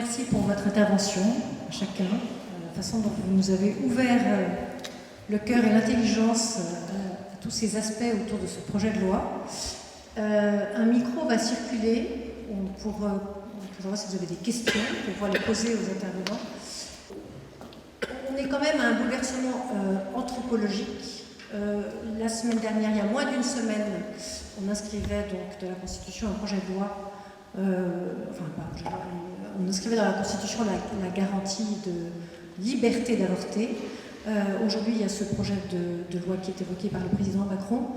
remercie pour votre intervention, à chacun, la façon dont vous nous avez ouvert le cœur et l'intelligence à tous ces aspects autour de ce projet de loi. Un micro va circuler pour savoir si vous avez des questions, pour pouvoir les poser aux intervenants. On est quand même à un bouleversement anthropologique. La semaine dernière, il y a moins d'une semaine, on inscrivait donc de la Constitution un projet de loi, on inscrivait dans la Constitution la garantie de liberté d'avorter. Aujourd'hui, il y a ce projet de loi qui est évoqué par le président Macron.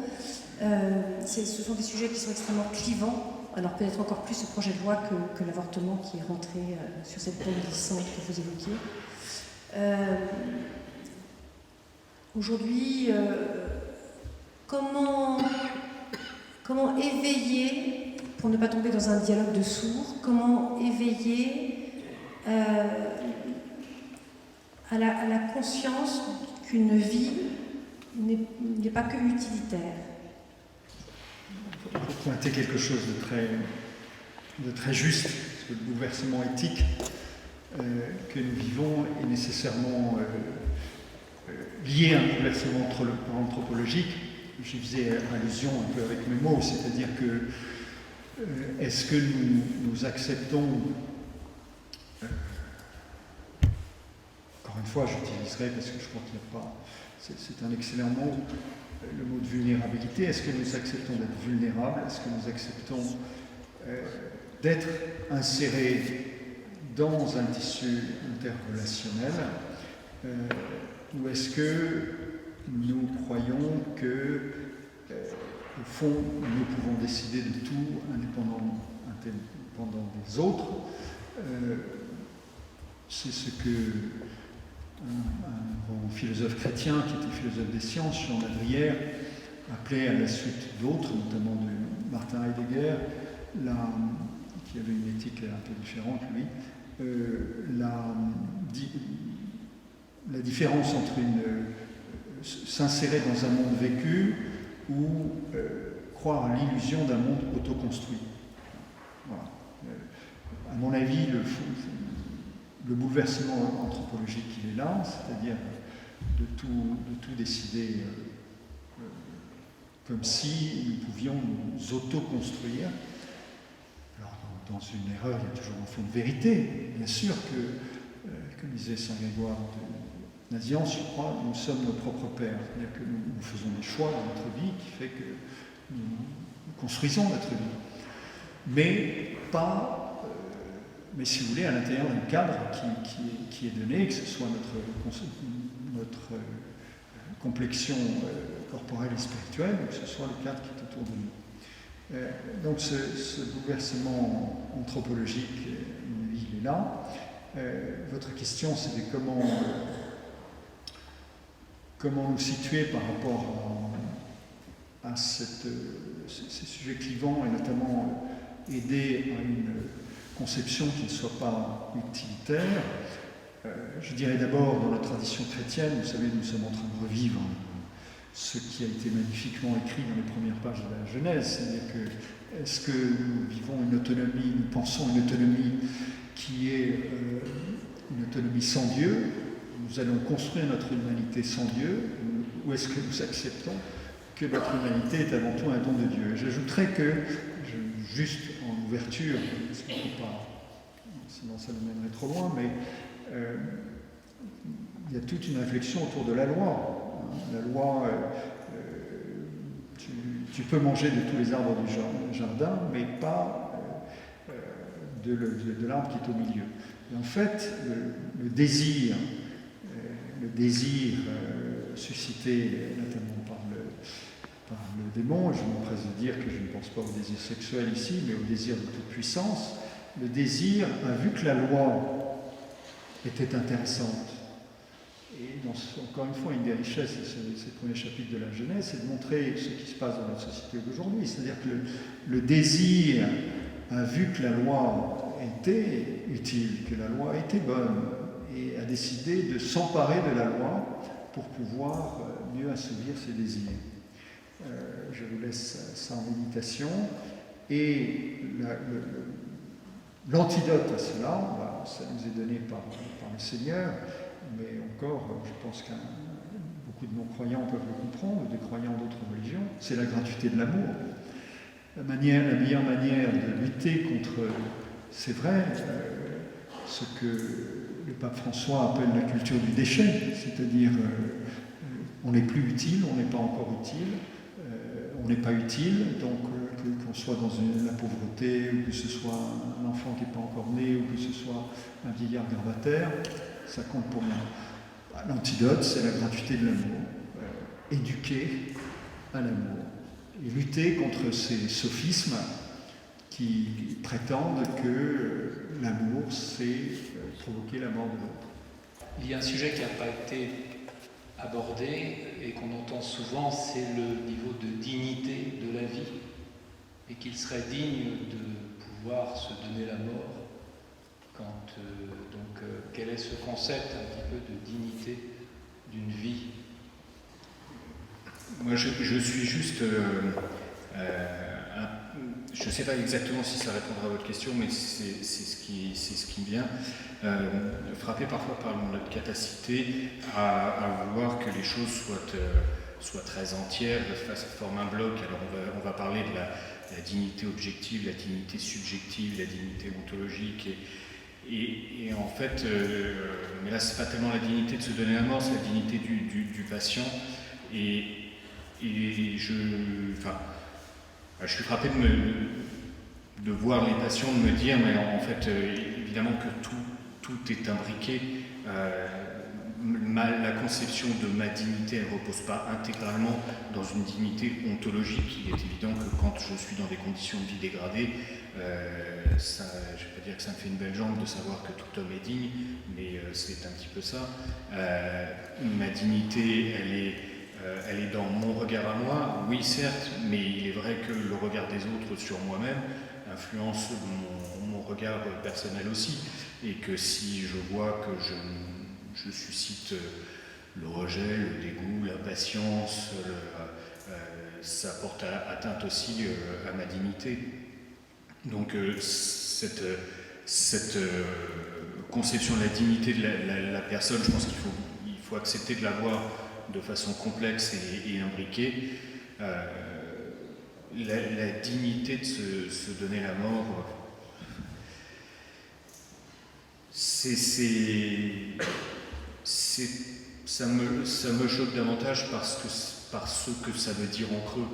Ce sont des sujets qui sont extrêmement clivants. Alors peut-être encore plus ce projet de loi que l'avortement qui est rentré sur cette pente glissante que vous évoquiez. Aujourd'hui, comment éveiller, pour ne pas tomber dans un dialogue de sourds, comment éveiller à la conscience qu'une vie n'est pas que utilitaire? Il faut pointer quelque chose de très juste, parce que le bouleversement éthique que nous vivons est nécessairement lié à un bouleversement anthropologique. J'y faisais allusion un peu avec mes mots, c'est-à-dire que est-ce que nous acceptons, encore une fois j'utiliserai parce que je crois qu'il n'y a pas, c'est un excellent mot, le mot de vulnérabilité. Est-ce que nous acceptons d'être vulnérables? Est-ce que nous acceptons d'être insérés dans un tissu interrelationnel, ou est-ce que nous croyons que, au fond, nous pouvons décider de tout indépendamment des autres? C'est ce que un grand philosophe chrétien, qui était philosophe des sciences, Jean Ladrière, appelait à la suite d'autres, notamment de Martin Heidegger, qui avait une éthique un peu différente, lui, la différence entre s'insérer dans un monde vécu ou croire à l'illusion d'un monde autoconstruit. Voilà. À mon avis, le bouleversement anthropologique, il est là, c'est-à-dire de tout décider comme si nous pouvions nous autoconstruire. Alors, dans une erreur, il y a toujours un fond de vérité. Bien sûr que, comme disait Saint Grégoire de Nazianze, je crois, nous sommes nos propres pères. C'est-à-dire que nous faisons des choix dans notre vie qui fait que nous construisons notre vie. Mais si vous voulez, à l'intérieur d'un cadre qui est donné, que ce soit notre complexion corporelle et spirituelle, ou que ce soit le cadre qui est autour de nous. Donc ce bouleversement anthropologique, il est là. Votre question, c'était comment nous situer par rapport à ces sujets clivants, et notamment aider à une conception qui ne soit pas utilitaire. Je dirais d'abord, dans la tradition chrétienne, vous savez, nous sommes en train de revivre ce qui a été magnifiquement écrit dans les premières pages de la Genèse, c'est-à-dire que est-ce que nous vivons une autonomie, nous pensons une autonomie qui est une autonomie sans Dieu, nous allons construire notre humanité sans Dieu, ou est-ce que nous acceptons que notre humanité est avant tout un don de Dieu? J'ajouterais que, juste en ouverture, parce qu'on ne peut pas, sinon ça nous mènerait trop loin, mais il y a toute une réflexion autour de la loi. La loi, tu peux manger de tous les arbres du jardin, mais pas de l'arbre qui est au milieu. Et en fait, le désir suscité notamment par le démon, je m'empresse de dire que je ne pense pas au désir sexuel ici, mais au désir de toute puissance, le désir a vu que la loi était intéressante. Et encore une fois, une des richesses de ces premiers chapitres de la Genèse, c'est de montrer ce qui se passe dans notre société d'aujourd'hui. C'est-à-dire que le désir a vu que la loi était utile, que la loi était bonne, et a décidé de s'emparer de la loi pour pouvoir mieux assouvir ses désirs. Je vous laisse ça en méditation. Et l'antidote à cela, ça nous est donné par le Seigneur, mais encore, je pense que beaucoup de non-croyants peuvent le comprendre, des croyants d'autres religions, c'est la gratuité de l'amour. La meilleure manière de lutter contre, c'est vrai, ce que le pape François appelle la culture du déchet, c'est-à-dire on n'est plus utile, on n'est pas encore utile, on n'est pas utile, donc qu'on soit dans la pauvreté, ou que ce soit un enfant qui n'est pas encore né, ou que ce soit un vieillard grabataire, ça compte pour rien. L'antidote, c'est la gratuité de l'amour, éduquer à l'amour, et lutter contre ces sophismes qui prétendent que l'amour, c'est provoquer la mort de l'autre. Il y a un sujet qui n'a pas été abordé et qu'on entend souvent, c'est le niveau de dignité de la vie, et qu'il serait digne de pouvoir se donner la mort. Quel est ce concept un petit peu de dignité d'une vie? Moi, je suis juste... je ne sais pas exactement si ça répondra à votre question, mais c'est ce qui me vient. Frappé parfois par notre capacité à vouloir que les choses soient très entières, forment un bloc. Alors on va parler de la dignité objective, la dignité subjective, la dignité ontologique. Et en fait, mais là, c'est pas tellement la dignité de se donner la mort, c'est la dignité du patient. Et je suis frappé de voir les patients, de me dire, mais en fait, évidemment que tout est imbriqué. La conception de ma dignité, elle ne repose pas intégralement dans une dignité ontologique. Il est évident que quand je suis dans des conditions de vie dégradées, je ne vais pas dire que ça me fait une belle jambe de savoir que tout homme est digne, mais c'est un petit peu ça. Ma dignité, elle est dans mon regard à moi, oui certes, mais il est vrai que le regard des autres sur moi-même influence mon regard personnel aussi, et que si je vois que je suscite le rejet, le dégoût, l'impatience, ça porte atteinte aussi à ma dignité. Donc cette conception de la dignité de la personne, je pense qu'il faut accepter de la voir de façon complexe et imbriquée. La dignité de se donner la mort, ça me choque davantage parce que ça veut dire en creux,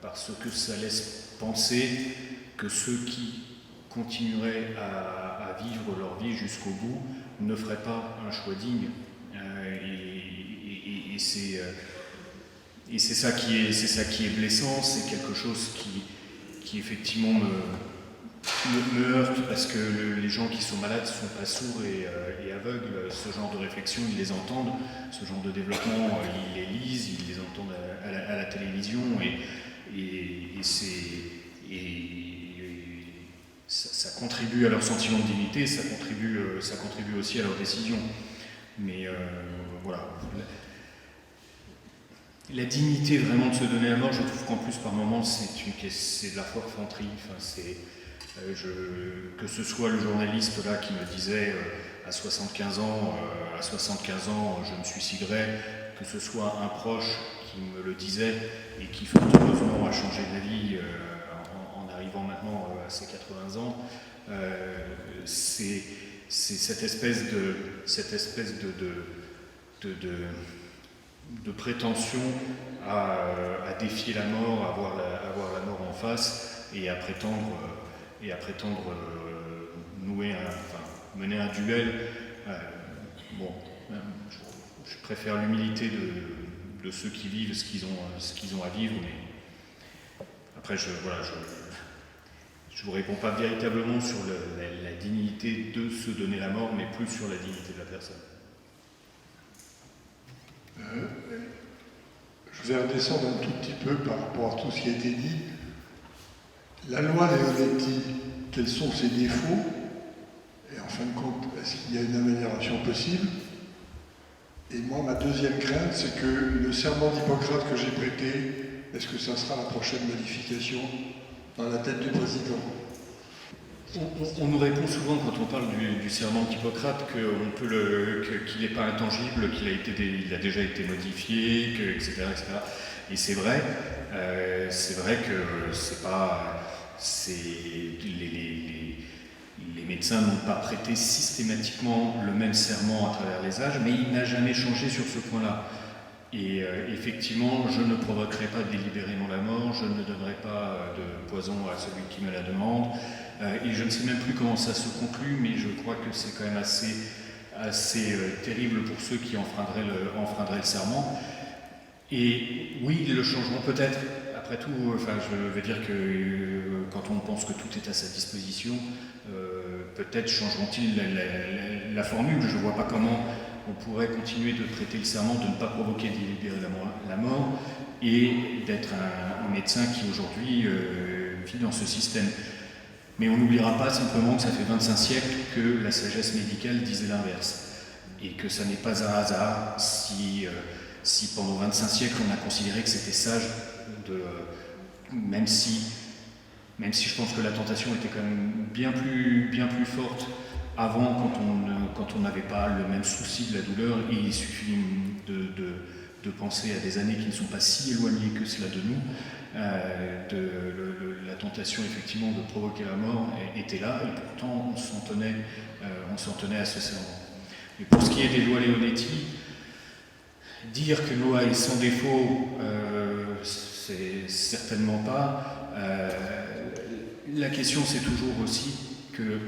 parce que ça laisse penser que ceux qui continueraient à vivre leur vie jusqu'au bout ne feraient pas un choix digne. Et c'est ça qui est blessant, c'est quelque chose qui effectivement me heurte, parce que les gens qui sont malades ne sont pas sourds et aveugles. Ce genre de réflexion, ils les entendent, ce genre de développement, ils les lisent, ils les entendent à la télévision, et ça contribue à leur sentiment de dignité, ça contribue aussi à leur décision. Mais voilà. La dignité vraiment de se donner la mort, je trouve qu'en plus par moments c'est de la forfanterie. Enfin, que ce soit le journaliste là qui me disait à 75 ans, je me suiciderais, que ce soit un proche qui me le disait et qui fort heureusement a changé d'avis en arrivant maintenant à ses 80 ans, c'est cette espèce de prétention à défier la mort, à voir la mort en face et à prétendre mener un duel. Je préfère l'humilité de ceux qui vivent ce qu'ils ont à vivre, mais après je vous réponds pas véritablement sur la dignité de se donner la mort, mais plus sur la dignité de la personne. Je vais redescendre un tout petit peu par rapport à tout ce qui a été dit. La loi Leonetti, quels sont ses défauts? Et en fin de compte, est-ce qu'il y a une amélioration possible? Et moi, ma deuxième crainte, c'est que le serment d'Hippocrate que j'ai prêté, est-ce que ça sera la prochaine modification dans la tête du président? On nous répond souvent quand on parle du serment d'Hippocrate qu'il n'est pas intangible, qu'il a déjà été modifié, etc., etc. Et c'est vrai que les médecins n'ont pas prêté systématiquement le même serment à travers les âges, mais il n'a jamais changé sur ce point-là. Et effectivement, je ne provoquerai pas délibérément la mort, je ne donnerai pas de poison à celui qui me la demande. Et je ne sais même plus comment ça se conclut, mais je crois que c'est quand même assez terrible pour ceux qui enfreindraient le serment. Et oui, ils le changeront peut-être. Après tout, je veux dire que quand on pense que tout est à sa disposition, peut-être changeront-ils la formule. Je ne vois pas comment on pourrait continuer de prêter le serment de ne pas provoquer délibérément la mort et d'être un médecin qui aujourd'hui vit dans ce système. Mais on n'oubliera pas simplement que ça fait 25 siècles que la sagesse médicale disait l'inverse. Et que ça n'est pas un hasard si pendant 25 siècles on a considéré que c'était sage, même si je pense que la tentation était quand même bien plus forte avant, quand on n'avait pas le même souci de la douleur, et il suffit de penser à des années qui ne sont pas si éloignées que cela de nous. La tentation effectivement de provoquer la mort était là, et pourtant on s'en tenait à ce serment. Et pour ce qui est des lois Leonetti, dire qu'une loi est sans défaut, c'est certainement pas. La question c'est toujours aussi que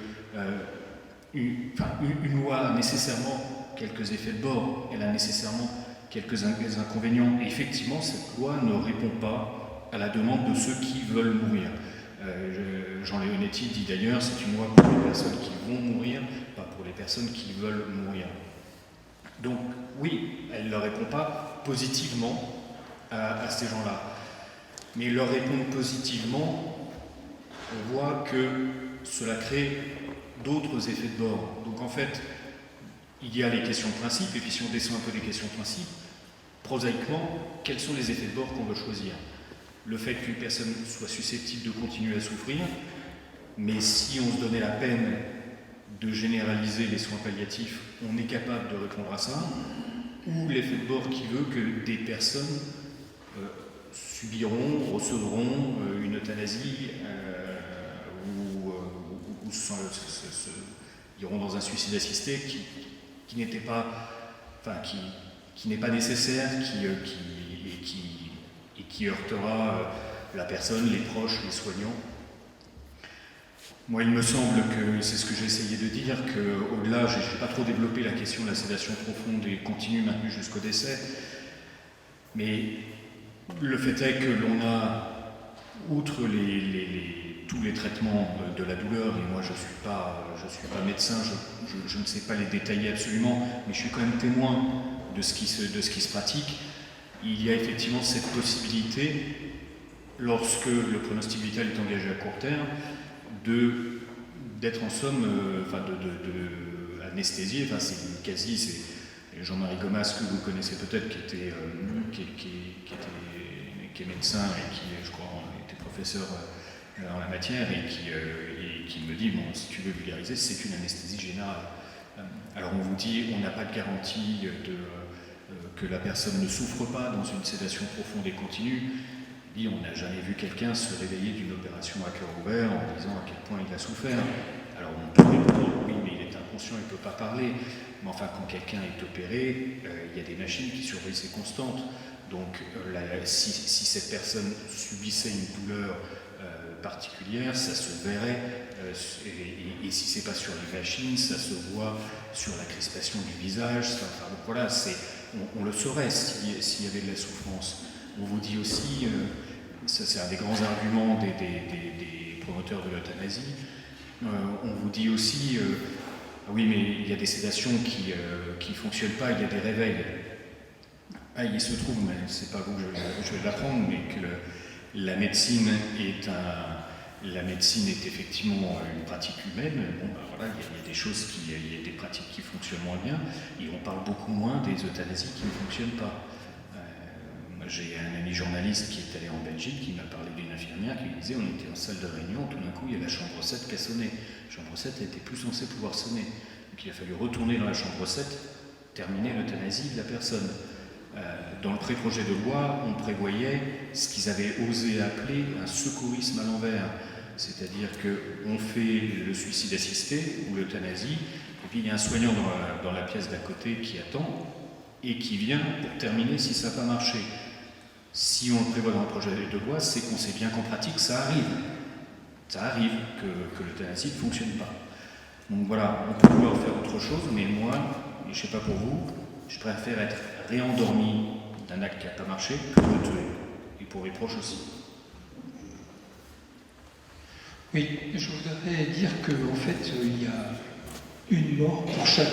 une loi a nécessairement quelques effets de bord, elle a nécessairement quelques inconvénients. Et effectivement, cette loi ne répond pas à la demande de ceux qui veulent mourir. Jean Leonetti dit d'ailleurs, c'est une loi pour les personnes qui vont mourir, pas pour les personnes qui veulent mourir. Donc oui, elle ne leur répond pas positivement à ces gens-là. Mais leur répondre positivement, on voit que cela crée d'autres effets de bord. Donc en fait, il y a les questions de principe, et puis si on descend un peu des questions de principe, prosaïquement, quels sont les effets de bord qu'on veut choisir ? Le fait qu'une personne soit susceptible de continuer à souffrir, mais si on se donnait la peine de généraliser les soins palliatifs, on est capable de répondre à ça, ou l'effet de bord qui veut que des personnes recevront une euthanasie ou iront dans un suicide assisté qui n'était pas, qui n'est pas nécessaire, et qui heurtera la personne, les proches, les soignants. Moi, il me semble que, c'est ce que j'ai essayé de dire, qu'au-delà, je n'ai pas trop développé la question de la sédation profonde et continue maintenue jusqu'au décès, mais le fait est que l'on a, outre tous les traitements de la douleur, et moi je suis pas médecin, je ne sais pas les détailler absolument, mais je suis quand même témoin de ce qui se pratique. Il y a effectivement cette possibilité, lorsque le pronostic vital est engagé à court terme, d'être en somme, de anesthésié. C'est Jean-Marie Gomas, que vous connaissez peut-être, qui est médecin et qui, je crois, était professeur en la matière, et qui me dit, bon, si tu veux vulgariser, c'est une anesthésie générale. Alors on vous dit, on n'a pas de garantie que la personne ne souffre pas dans une sédation profonde et continue. Il dit, on n'a jamais vu quelqu'un se réveiller d'une opération à cœur ouvert en disant à quel point il a souffert. Alors on peut répondre, oui, mais il est inconscient, il ne peut pas parler. Mais enfin, quand quelqu'un est opéré, il y a des machines qui surveillent ses constantes. Donc si cette personne subissait une douleur particulière, ça se verrait, et si c'est pas sur les machines, ça se voit sur la crispation du visage. Donc voilà, on le saurait s'il y avait de la souffrance. On vous dit aussi, ça c'est un des grands arguments des promoteurs de l'euthanasie, on vous dit aussi, oui, mais il y a des sédations qui ne fonctionnent pas, il y a des réveils. Il se trouve, mais c'est pas vous que je vais l'apprendre, mais que la médecine est effectivement une pratique humaine. Bon, voilà, il y a des choses, il y a des pratiques qui fonctionnent moins bien, et on parle beaucoup moins des euthanasies qui ne fonctionnent pas. J'ai un ami journaliste qui est allé en Belgique, qui m'a parlé d'une infirmière qui lui disait on était en salle de réunion, tout d'un coup il y a la chambre 7 qui a sonné. La chambre 7 n'était plus censée pouvoir sonner. Donc il a fallu retourner dans la chambre 7, terminer l'euthanasie de la personne. Dans le pré-projet de loi, on prévoyait ce qu'ils avaient osé appeler un secourisme à l'envers. C'est-à-dire qu'on fait le suicide assisté ou l'euthanasie, et puis il y a un soignant dans la pièce d'à côté qui attend et qui vient pour terminer si ça n'a pas marché. Si on le prévoit dans le projet de loi, c'est qu'on sait bien qu'en pratique, ça arrive. Ça arrive que l'euthanasie ne fonctionne pas. Donc voilà, on peut vouloir faire autre chose, mais moi, et je ne sais pas pour vous, je préfère être réendormi d'un acte qui n'a pas marché que de me tuer. Et pour les proches aussi. Oui, je voudrais dire qu'en fait, il y a une mort pour chaque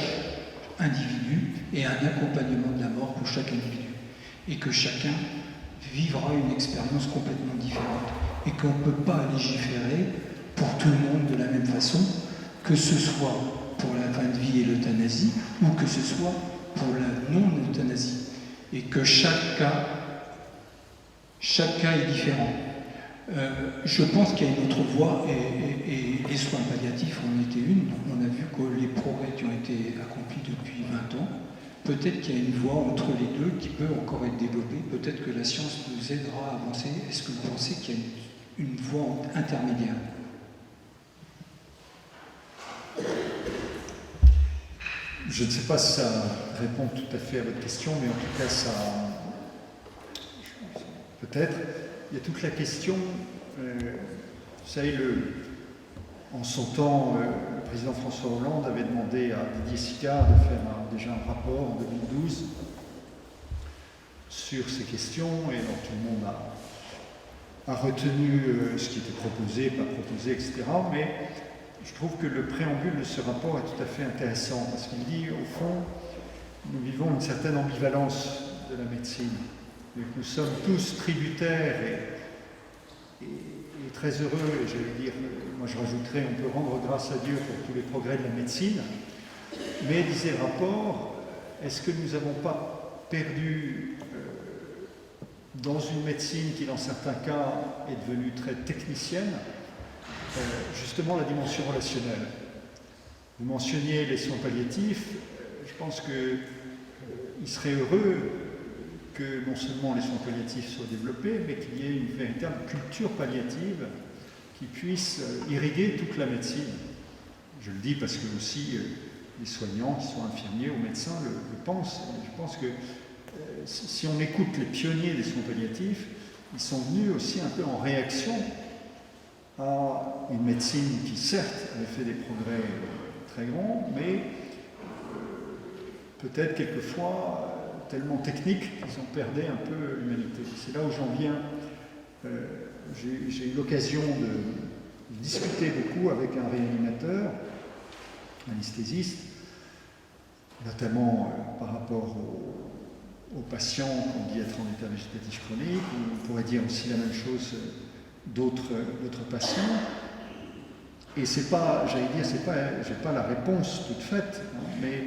individu et un accompagnement de la mort pour chaque individu. Et que chacun vivra une expérience complètement différente. Et qu'on ne peut pas légiférer pour tout le monde de la même façon, que ce soit pour la fin de vie et l'euthanasie, ou que ce soit pour la non-euthanasie. Et que chaque cas est différent. Je pense qu'il y a une autre voie, et les soins palliatifs en étaient une. On a vu que les progrès qui ont été accomplis depuis 20 ans, peut-être qu'il y a une voie entre les deux qui peut encore être développée. Peut-être que la science nous aidera à avancer. Est-ce que vous pensez qu'il y a une voie intermédiaire? Je ne sais pas si ça répond tout à fait à votre question, mais en tout cas, ça. Peut-être. Il y a toute la question. Vous savez, en son temps, le président François Hollande avait demandé à Didier Sicard de faire déjà un rapport en 2012 sur ces questions, et donc tout le monde a retenu ce qui était proposé, pas proposé, etc. Mais je trouve que le préambule de ce rapport est tout à fait intéressant, parce qu'il dit, au fond, nous vivons une certaine ambivalence de la médecine. Nous sommes tous tributaires et très heureux, et j'allais dire, moi je rajouterais, on peut rendre grâce à Dieu pour tous les progrès de la médecine, mais, disait le rapport, est-ce que nous n'avons pas perdu dans une médecine qui, dans certains cas, est devenue très technicienne, justement la dimension relationnelle? Vous mentionniez les soins palliatifs, je pense qu'il serait heureux que non seulement les soins palliatifs soient développés, mais qu'il y ait une véritable culture palliative qui puisse irriguer toute la médecine. Je le dis parce que aussi les soignants, qui sont infirmiers ou médecins, le pensent. Et je pense que si on écoute les pionniers des soins palliatifs, ils sont venus aussi un peu en réaction à une médecine qui, certes, avait fait des progrès très grands, mais peut-être quelquefois tellement techniques qu'ils ont perdu un peu l'humanité. C'est là où j'en viens. J'ai eu l'occasion de discuter beaucoup avec un réanimateur, anesthésiste, notamment par rapport aux patients qu'on dit être en état végétatif chronique, ou on pourrait dire aussi la même chose d'autres patients. Et c'est pas, j'allais dire, j'ai pas la réponse toute faite, hein, mais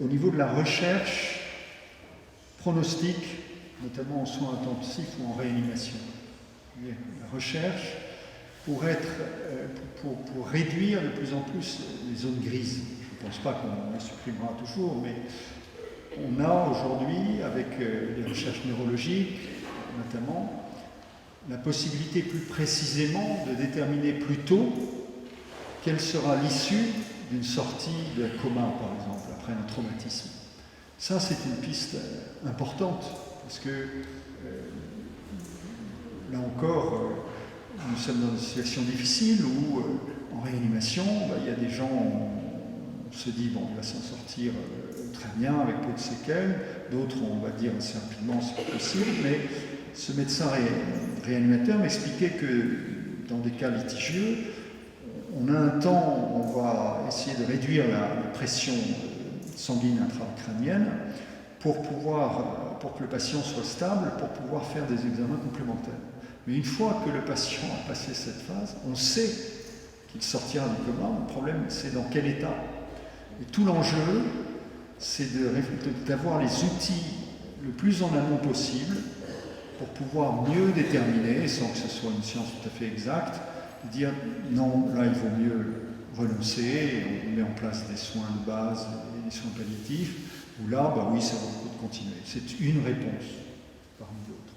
au niveau de la recherche pronostic, notamment en soins intensifs ou en réanimation. La recherche pour réduire de plus en plus les zones grises. Je ne pense pas qu'on les supprimera toujours, mais on a aujourd'hui, avec les recherches neurologiques notamment, la possibilité plus précisément de déterminer plus tôt quelle sera l'issue d'une sortie d'un coma, par exemple, après un traumatisme. Ça, c'est une piste importante, parce que là encore, nous sommes dans une situation difficile où, en réanimation, il y a des gens, on se dit, bon, il va s'en sortir très bien, avec peu de séquelles, d'autres, on va dire assez rapidement, c'est pas possible, mais ce médecin réanimateur m'expliquait que dans des cas litigieux, on a un temps, on va essayer de réduire la pression sanguine intracrânienne pour que le patient soit stable, pour pouvoir faire des examens complémentaires. Mais une fois que le patient a passé cette phase, on sait qu'il sortira du coma. Le problème, c'est dans quel état. Et tout l'enjeu, c'est d'avoir les outils le plus en amont possible pour pouvoir mieux déterminer, sans que ce soit une science tout à fait exacte, dire non, là il vaut mieux renoncer, et on met en place des soins de base et des soins palliatifs, ou là, bah oui, ça vaut le coup de continuer. C'est une réponse parmi d'autres.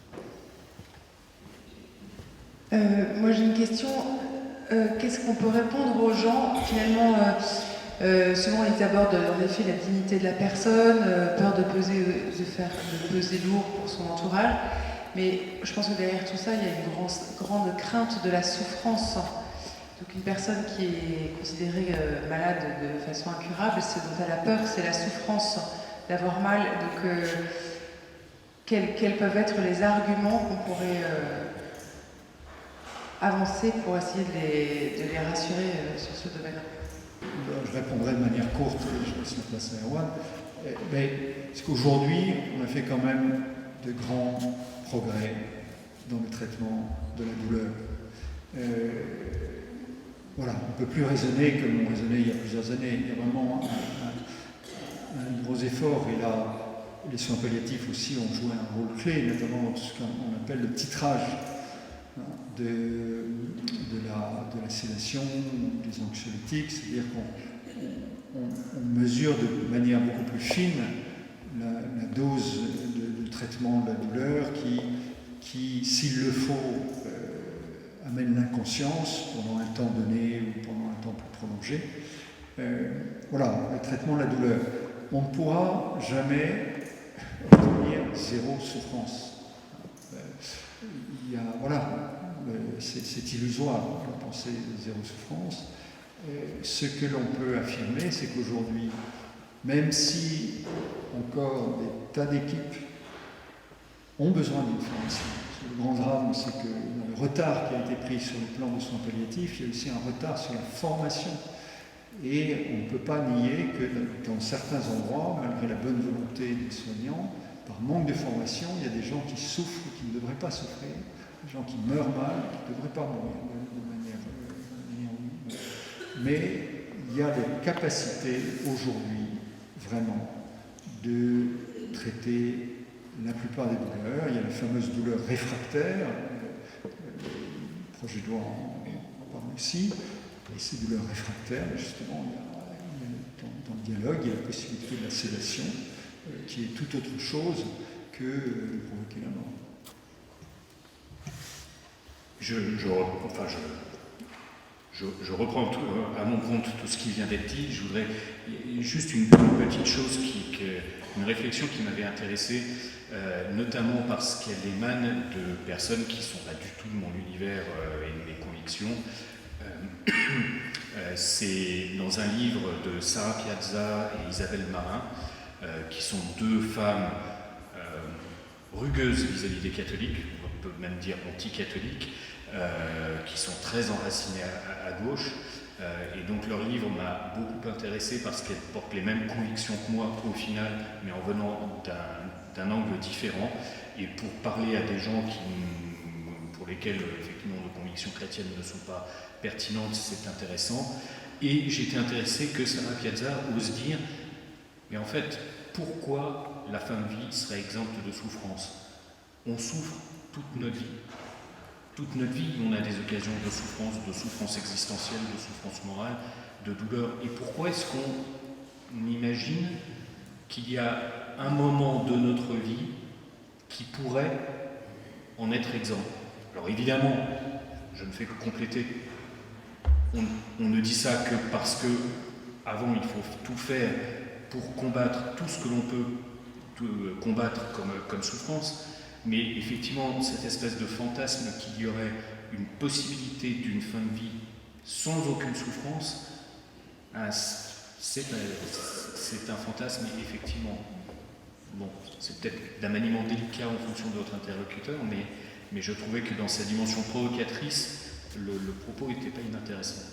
Moi j'ai une question. Qu'est-ce qu'on peut répondre aux gens finalement souvent ils abordent en effet la dignité de la personne, peur de peser lourd pour son entourage, mais je pense que derrière tout ça il y a une grande crainte de la souffrance. Donc une personne qui est considérée malade de façon incurable, ce dont elle a peur, c'est la souffrance, d'avoir mal. Donc quels peuvent être les arguments qu'on pourrait avancer pour essayer de les rassurer sur ce domaine-là? Je répondrai de manière courte, je laisse la place à Erwan. Parce qu'aujourd'hui, on a fait quand même de grands progrès dans le traitement de la douleur. Voilà, on ne peut plus raisonner comme on raisonnait il y a plusieurs années. Il y a vraiment un gros effort, et là, les soins palliatifs aussi ont joué un rôle clé, notamment dans ce qu'on appelle le titrage de la sédation, des anxiolytiques, c'est-à-dire qu'on mesure de manière beaucoup plus fine la dose de traitement de la douleur qui s'il le faut, amène l'inconscience pendant un temps donné ou pendant un temps plus prolongé. Voilà, le traitement de la douleur. On ne pourra jamais obtenir zéro souffrance. C'est illusoire de penser zéro souffrance. Ce que l'on peut affirmer, c'est qu'aujourd'hui, même si encore des tas d'équipes ont besoin d'une formation, le grand drame, c'est que dans le retard qui a été pris sur le plan de soins palliatifs, il y a aussi un retard sur la formation. Et on ne peut pas nier que dans certains endroits, malgré la bonne volonté des soignants, par manque de formation, il y a des gens qui souffrent, qui ne devraient pas souffrir, des gens qui meurent mal, qui ne devraient pas mourir de manière mais il y a des capacités aujourd'hui, vraiment, de traiter la plupart des douleurs. Il y a la fameuse douleur réfractaire, le projet de loi en parle aussi, et ces douleurs réfractaires, justement, dans le dialogue, il y a la possibilité de la sédation, qui est tout autre chose que de provoquer la mort. Je reprends à mon compte tout ce qui vient d'être dit. Je voudrais juste une petite chose, une réflexion qui m'avait intéressé, notamment parce qu'elle émane de personnes qui ne sont pas du tout de mon univers et de mes convictions. C'est dans un livre de Sarah Piazza et Isabelle Marin, qui sont deux femmes rugueuses vis-à-vis des catholiques, on peut même dire anti-catholiques, qui sont très enracinées à gauche. Et donc leur livre m'a beaucoup intéressé parce qu'elles portent les mêmes convictions que moi au final, mais en venant d'un angle différent. Et pour parler à des gens pour lesquels effectivement nos convictions chrétiennes ne sont pas pertinentes, c'est intéressant. Et j'ai été intéressé que Sarah Piazza ose dire, mais en fait, pourquoi la fin de vie serait exempte de souffrance? On souffre toute notre vie. Toute notre vie, on a des occasions de souffrance existentielle, de souffrance morale, de douleur. Et pourquoi est-ce qu'on imagine qu'il y a un moment de notre vie qui pourrait en être exempt? Alors évidemment, je ne fais que compléter. On ne dit ça que parce que avant il faut tout faire pour combattre tout ce que l'on peut combattre comme souffrance. Mais effectivement, cette espèce de fantasme qu'il y aurait une possibilité d'une fin de vie sans aucune souffrance, c'est un fantasme, effectivement. Bon, c'est peut-être d'un maniement délicat en fonction de votre interlocuteur, mais je trouvais que dans sa dimension provocatrice, le propos n'était pas inintéressant.